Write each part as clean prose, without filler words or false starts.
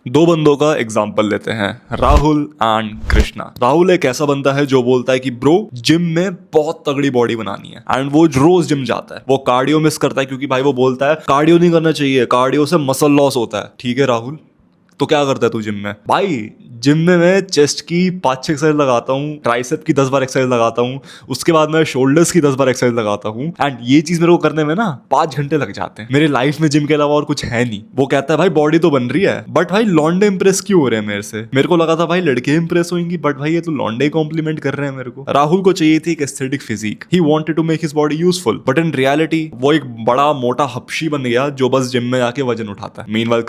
दो बंदों का एग्जाम्पल लेते हैं, राहुल एंड कृष्णा। राहुल एक ऐसा बंदा है जो बोलता है कि ब्रो जिम में बहुत तगड़ी बॉडी बनानी है एंड वो रोज जिम जाता है। वो कार्डियो मिस करता है क्योंकि भाई वो बोलता है कार्डियो नहीं करना चाहिए, कार्डियो से मसल लॉस होता है। ठीक है राहुल, तो क्या करता है तू जिम में? भाई जिम में मैं चेस्ट की 5-6 एक्सरसाइज लगाता हूँ, ट्राइसेप की 10 बार एक्सरसाइज लगाता हूँ, उसके बाद मैं शोल्डर्स की 10 बार एक्सरसाइज लगाता हूँ एंड ये चीज मेरे को करने में ना 5 घंटे लग जाते हैं। मेरे लाइफ में जिम के अलावा और कुछ है नहीं। वो कहता है भाई बॉडी तो बन रही है बट भाई लौंडे इंप्रेस क्यों हो रहे हैं मेरे से? मेरे को लगा था भाई लड़के इंप्रेस होंगी बट भाई ये तो लौंडे कॉम्प्लीमेंट कर रहे हैं मेरे को। राहुल को चाहिए थी एक aesthetic physique, he wanted to make his body useful but in reality वो एक बड़ा मोटा हपशी बन गया जो बस जिम में आके वजन उठाता है। Meanwhile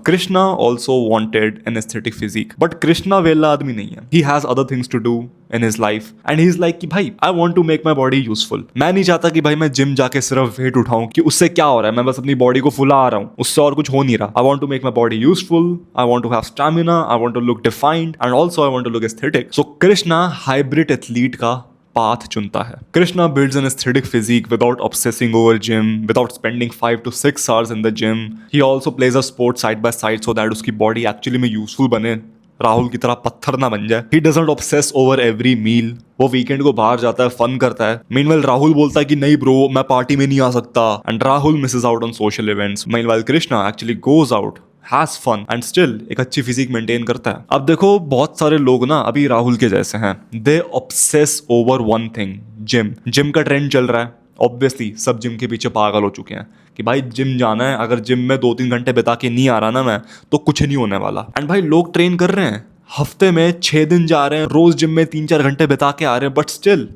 Krishna also wanted an aesthetic physique but Krishna वेला आदमी नहीं है। He has other things to do in his life and he is like कि भाई I want to make my body useful. मैं नहीं चाहता कि भाई मैं जिम जाके सिर्फ वेट उठाऊं कि उससे क्या हो रहा है, मैं बस अपनी बॉडी को फुला आ रहा हूं, उससे और कुछ हो नहीं रहा। I want to make my body useful, I want to have stamina, I want to look defined and also I want to look aesthetic. So Krishna hybrid athlete का पाथ चुनता है। Krishna builds an aesthetic physique without obsessing over gym, without spending 5 to 6 hours in the gym. He also plays a sport side by side so that उसकी body actually में useful बने, राहुल की तरह पत्थर ना बन जाए। He doesn't obsess over every meal. वो वीकेंड को बाहर जाता है, फन करता है। मीनवाइल राहुल बोलता है कि नहीं ब्रो मैं पार्टी में नहीं आ सकता and Rahul misses out on social events. Meanwhile Krishna actually goes out, has fun and still एक अच्छी फिजिक मेंटेन करता है। अब देखो बहुत सारे लोग ना अभी राहुल के जैसे हैं, they obsess over one thing, gym का ट्रेंड चल रहा है। ऑब्वियसली सब जिम के पीछे पागल हो चुके हैं कि भाई जिम जाना है, अगर जिम में 2-3 घंटे बिता के नहीं आ रहा ना मैं तो कुछ नहीं होने वाला। एंड भाई लोग ट्रेन कर रहे हैं, हफ्ते में 6 दिन जा रहे हैं, रोज जिम में 3-4 घंटे बिता के आ रहे हैं बट स्टिल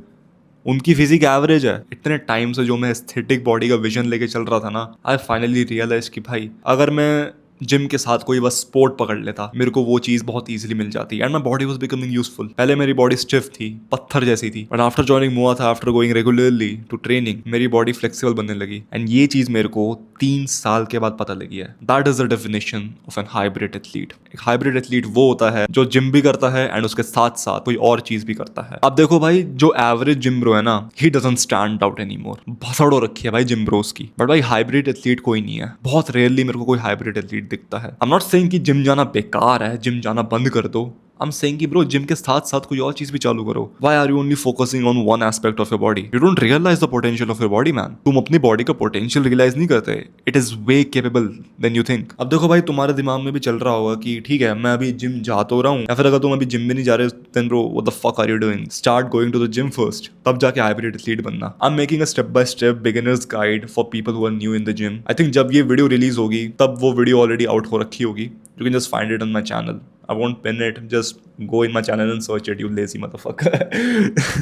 उनकी फिजिक एवरेज है। इतने टाइम से जो मैं एस्थेटिक बॉडी का विजन लेके चल रहा था ना, आई फाइनली रियलाइज कि भाई अगर मैं जिम के साथ कोई बस स्पोर्ट पकड़ लेता मेरे को वो चीज बहुत इजीली मिल जाती and my body was becoming useful. पहले मेरी बॉडी स्टिफ थी, पत्थर जैसी थी, but after joining Muay Thai, after going regularly to training, मेरी बॉडी फ्लेक्सिबल बनने लगी एंड ये चीज मेरे को 3 साल के बाद पता लगी है। That is the definition of an hybrid athlete. एक हाइब्रिड एथलीट वो होता है जो जिम भी करता है एंड उसके साथ साथ कोई और चीज भी करता है। अब देखो भाई जो एवरेज जिम ब्रो है ना, he doesn't stand out any more. भसड़ हो रखी है भाई जिम ब्रोस की, बट भाई हाइब्रिड एथलीट कोई नहीं है। बहुत रेयरली मेरे को कोई हाइब्रिड एथलीट दिखता है। आई एम नॉट सेइंग कि जिम जाना बेकार है, जिम जाना बंद कर दो। आई एम सेइंग कि ब्रो जिम के साथ साथ कोई और चीज भी चालू करो। Why are you only focusing on one aspect of your body? You don't realise the potential of your body man. तुम अपनी बॉडी का पोटेंशियल रियलाइज नहीं करते। It is way capable than you think. अब देखो भाई तुम्हारे दिमाग में भी चल रहा होगा कि ठीक है मैं अभी जिम जा तो रहा हूँ, या फिर अगर तुम अभी जिम भी नहीं जा रहे then bro what the fuck are you doing? Start going to the gym first, तब जाके हाइब्रिड एथलीट बनना। I am making a step by step beginners guide for people who are new in the gym. I think जब ये video release होगी तब वो video already out हो रखी होगी। You can just find it on my channel. I won't pin it. Just go in my channel and search it, you lazy motherfucker.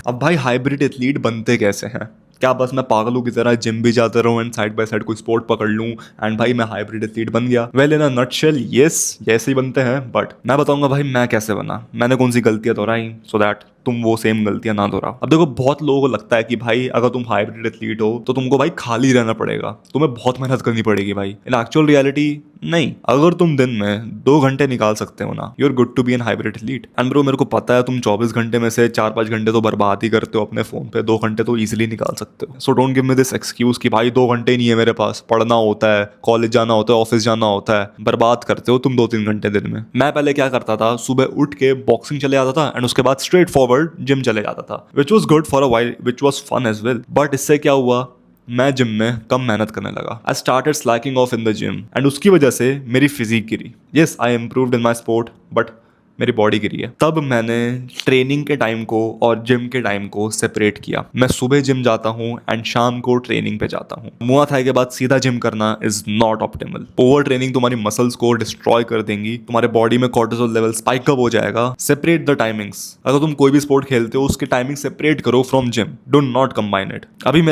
अब भाई हाइब्रिड एथलीट बनते कैसे हैं? क्या बस मैं पागलों की तरह जिम भी जाता रहूँ एंड साइड बाय साइड कोई स्पोर्ट पकड़ लूँ एंड भाई मैं हाइब्रिड एथलीट बन गया? Well in a nutshell yes, जैसे ही बनते हैं, बट मैं बताऊंगा भाई मैं कैसे बना, मैंने कौन सी गलतियां दोहराई सो दैट तुम वो सेम गलतियां ना दोहराओ। अब देखो बहुत लोगों को लगता है कि भाई अगर तुम हाइब्रिड एथलीट हो तो तुमको भाई खाली रहना पड़ेगा, तुम्हें बहुत मेहनत करनी पड़ेगी भाई। इन एक्चुअल रियलिटी नहीं, अगर तुम दिन में 2 घंटे निकाल सकते हो ना, you are good to be an hybrid athlete. And bro मेरे को पता है तुम 24 घंटे में से 4-5 घंटे तो बर्बाद ही करते हो अपने फोन पे, 2 घंटे तो इजीली निकाल सकते हो। So don't give me this excuse कि भाई 2 घंटे नहीं है मेरे पास, पढ़ना होता है, कॉलेज जाना होता है, ऑफिस जाना होता है। बर्बाद करते हो तुम 2-3 घंटे दिन में। मैं पहले क्या करता था, सुबह उठ के बॉक्सिंग चले जाता था एंड उसके बाद स्ट्रेट फॉरवर्ड जिम चले जाता था, which was good for a while, which was fun as well. But इससे क्या हुआ, मैं जिम में कम मेहनत करने लगा। I started slacking off in the gym and उसकी वजह से मेरी फिजिक गिरी। Yes I improved in my sport but मेरी बॉडी गिरी है। तब मैंने ट्रेनिंग के टाइम को और जिम के टाइम को सेपरेट किया। मैं सुबह जिम जाता हूँ एंड शाम को ट्रेनिंग पे जाता हूँ। मुआ थाई के बाद सीधा जिम करना is not optimal. Over training तुम्हारी मसल्स को डिस्ट्रॉय कर देंगी, तुम्हारे बॉडी में कॉर्टिसोल लेवल स्पाइक अप हो जाएगा। Separate the timings. अगर तुम कोई भी स्पोर्ट खेलते हो उसके टाइमिंग सेपरेट करो from gym, do not combine it. अभी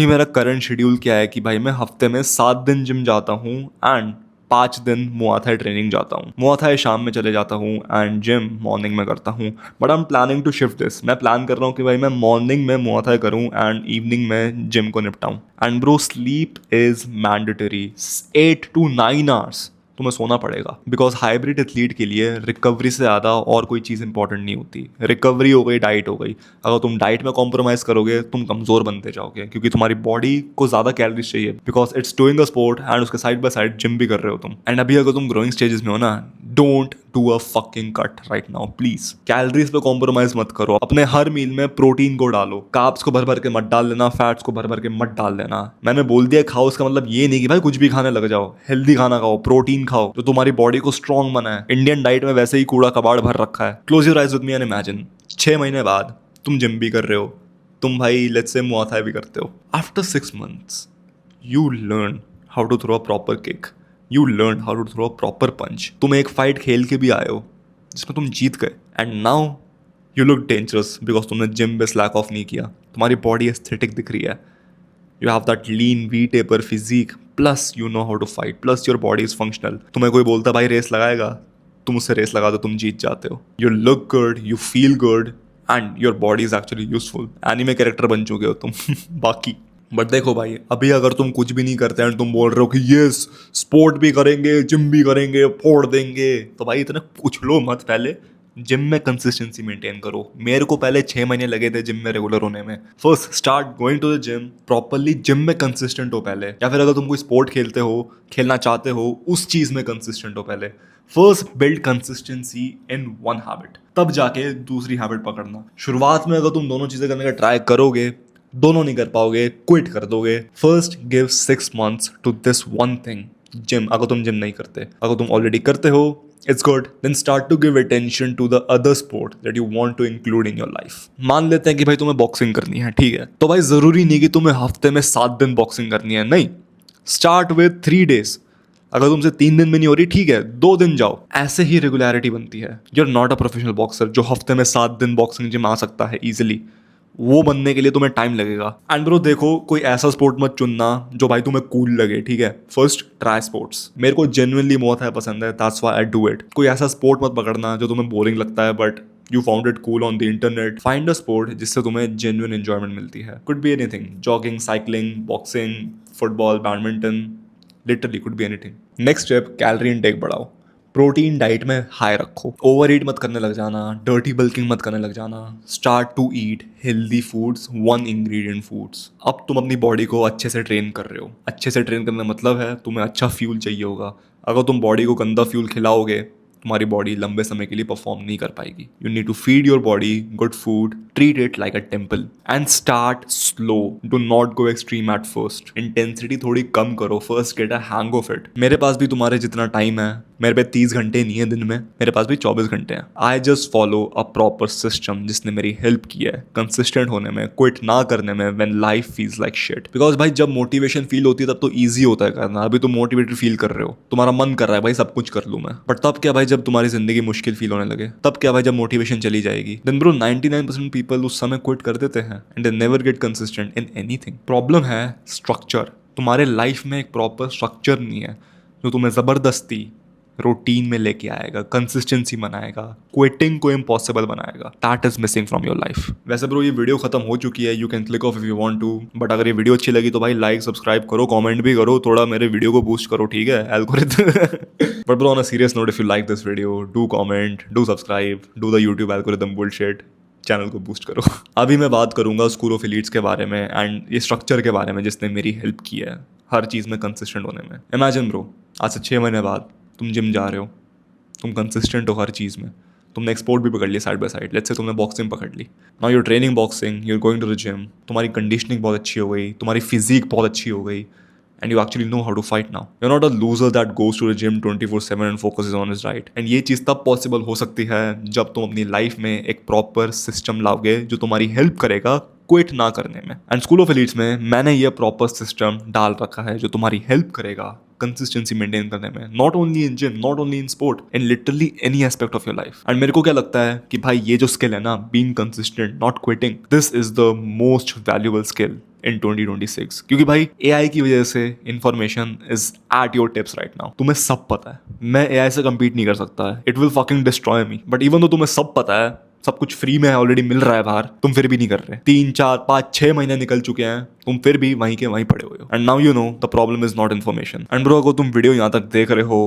मेरा करंट शेड्यूल क्या है कि भाई मैं हफ्ते में 7 दिन जिम जाता हूँ एंड 5 दिन मुआ थाई ट्रेनिंग जाता हूँ। मुआ थाई शाम में चले जाता हूँ एंड जिम मॉर्निंग में करता हूँ। But I am planning to shift this. मैं प्लान कर रहा हूँ कि भाई मैं मॉर्निंग में मुआ थाई करूँ एंड इवनिंग में जिम को निपटाऊँ। And bro sleep is mandatory, 8 to 9 hours तुम्हें सोना पड़ेगा, बिकॉज हाइब्रिड एथलीट के लिए रिकवरी से ज़्यादा और कोई चीज़ इंपॉर्टेंट नहीं होती। रिकवरी हो गई, डाइट हो गई। अगर तुम डाइट में कॉम्प्रोमाइज़ करोगे तुम कमज़ोर बनते जाओगे, क्योंकि तुम्हारी बॉडी को ज़्यादा कैलोरीज चाहिए, because it's doing a sport and उसके साइड बाय साइड जिम भी कर रहे हो तुम। एंड अभी अगर तुम ग्रोइंग स्टेजेस में हो ना, don't do a fucking cut right now please. Calories पे कॉम्प्रोमाइज मत करो, अपने हर मील में प्रोटीन को डालो, कार्ब्स को भर भर के मत डाल देना, फैट्स को भर भर के मत डाल देना। मैंने बोल दिया खाओ, इसका मतलब ये नहीं कि भाई कुछ भी खाने लग जाओ। हेल्दी खाना खाओ, प्रोटीन खाओ जो तुम्हारी बॉडी को स्ट्रॉन्ग बनाए। इंडियन डाइट में वैसे ही कूड़ा कबाड़ भर रखा है। Close your eyes with me and imagine 6 महीने बाद तुम जिम भी कर रहे हो, तुम भाई लेट्स से मुआ थाई भी करते हो। After 6 months you learn how to throw a proper kick, you learn how to throw a proper punch। तुम एक फाइट खेल के भी आए हो जिसमें तुम जीत गए, and now you look dangerous because तुमने जिम में स्लैक ऑफ नहीं किया। तुम्हारी बॉडी एस्थेटिक दिख रही है, you have that lean V taper physique, plus you know how to fight, plus your body is functional. तुम्हें कोई बोलता भाई रेस लगाएगा, तुम उससे रेस लगा दो, तुम जीत जाते हो। You look good, you feel good, and your body is actually useful. Anime character बन चुके हो तुम बाकी। बट देखो भाई, अभी अगर तुम कुछ भी नहीं करते एंड तुम बोल रहे हो कि यस स्पोर्ट भी करेंगे, जिम भी करेंगे, फोड़ देंगे, तो भाई इतना उछलो मत। पहले जिम में कंसिस्टेंसी मेंटेन करो। मेरे को पहले 6 महीने लगे थे जिम में रेगुलर होने में। First start going to the gym, properly gym में कंसिस्टेंट हो पहले, या फिर अगर तुम कोई स्पोर्ट खेलते हो, खेलना चाहते हो, उस चीज में कंसिस्टेंट हो पहले। First build consistency in one habit, तब जाके दूसरी हैबिट पकड़ना। शुरुआत में अगर तुम दोनों चीजें करने का ट्राई करोगे, दोनों नहीं कर पाओगे, क्विट कर दोगे। First give 6 months to this one thing, gym. अगर तुम जिम नहीं करते, अगर तुम ऑलरेडी करते हो, it's good, then start to give attention to the other sport that you want to include in your life. मान लेते हैं कि भाई तुम्हें बॉक्सिंग करनी है, ठीक है, तो भाई जरूरी नहीं कि तुम्हें हफ्ते में 7 दिन बॉक्सिंग करनी है, नहीं। Start with 3 days। अगर तुमसे 3 दिन में नहीं हो रही, ठीक है, 2 दिन जाओ। ऐसे ही रेगुलरिटी बनती है। You are not a professional boxer जो हफ्ते में 7 दिन बॉक्सिंग जिम आ सकता है इजिली। वो बनने के लिए तुम्हें टाइम लगेगा। एंड ब्रो देखो, कोई ऐसा स्पोर्ट मत चुनना जो भाई तुम्हें कूल लगे, ठीक है। First try sports. मेरे को जेन्युइनली बहुत है पसंद है, that's why I do it. कोई ऐसा स्पोर्ट मत पकड़ना जो तुम्हें बोरिंग लगता है but you found it cool on the internet. Find a sport जिससे तुम्हें जेन्युइन एंजॉयमेंट मिलती है। Could be anything, jogging, cycling, boxing, football, badminton, literally could be anything. Next step, calorie intake बढ़ाओ। प्रोटीन डाइट में high रखो, over ईट मत करने लग जाना, डर्टी बल्किंग मत करने लग जाना। Start to eat healthy foods, 1 ingredient foods. अब तुम अपनी बॉडी को अच्छे से ट्रेन कर रहे हो। अच्छे से ट्रेन करने का मतलब है तुम्हें अच्छा फ्यूल चाहिए होगा। अगर तुम बॉडी को गंदा फ्यूल खिलाओगे, तुम्हारी बॉडी लंबे समय के लिए परफॉर्म नहीं कर पाएगी। You need to feed your body good food, treat it like a temple, and start slow. Do not go extreme at first. Intensity थोड़ी कम करो, first get a hang of it. मेरे पास भी तुम्हारे जितना टाइम है, मेरे पे 30 घंटे नहीं है दिन में, मेरे पास भी 24 घंटे हैं। I just follow a proper system जिसने मेरी हेल्प की है कंसिस्टेंट होने में, क्विट ना करने में when life feels like shit. Because भाई जब मोटिवेशन फील होती है तब तो ईजी होता है करना। अभी तुम मोटिवेटेड फील कर रहे हो, तुम्हारा मन कर रहा है भाई सब कुछ कर लूँ मैं, बट तब क्या भाई जब तुम्हारी जिंदगी मुश्किल फील होने लगे, तब क्या भाई जब मोटिवेशन चली जाएगी, देन ब्रो 99% पीपल उस समय क्विट कर देते हैं and they never get consistent in anything. Problem है स्ट्रक्चर। तुम्हारे लाइफ में एक प्रॉपर स्ट्रक्चर नहीं है जो तुम्हें जबरदस्ती रूटीन में लेके आएगा, कंसिस्टेंसी बनाएगा, क्विटिंग को इम्पॉसिबल बनाएगा। That is missing from your life. वैसे ब्रो ये वीडियो खत्म हो चुकी है, you can click off if you want to, but अगर ये वीडियो अच्छी लगी तो भाई लाइक सब्सक्राइब करो, कमेंट भी करो, थोड़ा मेरे वीडियो को बूस्ट करो, ठीक है, algorithm. But bro on a serious note, if you like this video, do comment, do subscribe, do the YouTube algorithm bullshit, channel को बूस्ट करो। अभी मैं बात करूंगा स्कूल ऑफ एलीट्स के बारे में एंड ये स्ट्रक्चर के बारे में जिसने मेरी हेल्प की है हर चीज़ में कंसिस्टेंट होने में। इमेजिन ब्रो, आज से 6 महीने बाद तुम जिम जा रहे हो, तुम कंसिस्टेंट हो हर चीज़ में, तुमने एक स्पोर्ट भी पकड़ लिया side by side. Let's say तुमने बॉक्सिंग पकड़ ली, now you're training boxing, you're going to the gym, तुम्हारी कंडीशनिंग बहुत अच्छी हो गई, तुम्हारी फिजिक बहुत अच्छी हो गई, and you actually know how to fight now. You're not a loser that goes to the gym 24/7 and focuses on his diet. And ये चीज़ तब पॉसिबल हो सकती है जब तुम अपनी लाइफ में एक प्रॉपर सिस्टम लाओगे जो तुम्हारी हेल्प करेगा क्विट ना करने में। एंड स्कूल ऑफ एलीट्स में मैंने ये प्रॉपर सिस्टम डाल रखा है जो तुम्हारी हेल्प करेगा कंसिस्टेंसी मेंटेन करने में, not only in gym, not only in sport, in literally any aspect of your life. And मेरे को क्या लगता है कि भाई ये जो स्किल है ना, being consistent, not quitting, this is the most valuable skill in 2026। क्योंकि भाई AI की वजह से information is at your tips right now. तुम्हें सब पता है, मैं AI से कम्पीट नहीं कर सकता है, it will fucking destroy me. But even तो तुम्हें सब पता है, सब कुछ फ्री में है, ऑलरेडी मिल रहा है बाहर, तुम फिर भी नहीं कर रहे। 3, 4, 5, 6 महीने निकल चुके हैं, तुम फिर भी वहीं के वहीं पड़े हुए हो। And now you know the problem is not information. And bro अगर तुम वीडियो यहाँ तक देख रहे हो,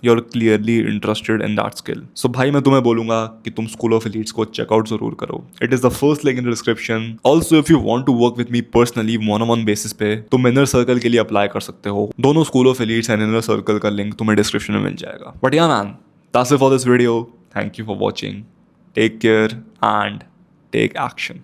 you are clearly interested in that skill. So भाई मैं तुम्हें बोलूंगा कि तुम स्कूल ऑफ एलीट्स को चेकआउट जरूर करो। It is the first link in the description. Also if you want to work with me personally वन-on-one बेसिस पे, तुम इनर सर्कल के लिए अप्लाई कर सकते हो। दोनों school of elites and inner circle का लिंक तुम्हें डिस्क्रिप्शन में मिल जाएगा। बट या man, That's it for this video. Thank you for watching. Take care and take action.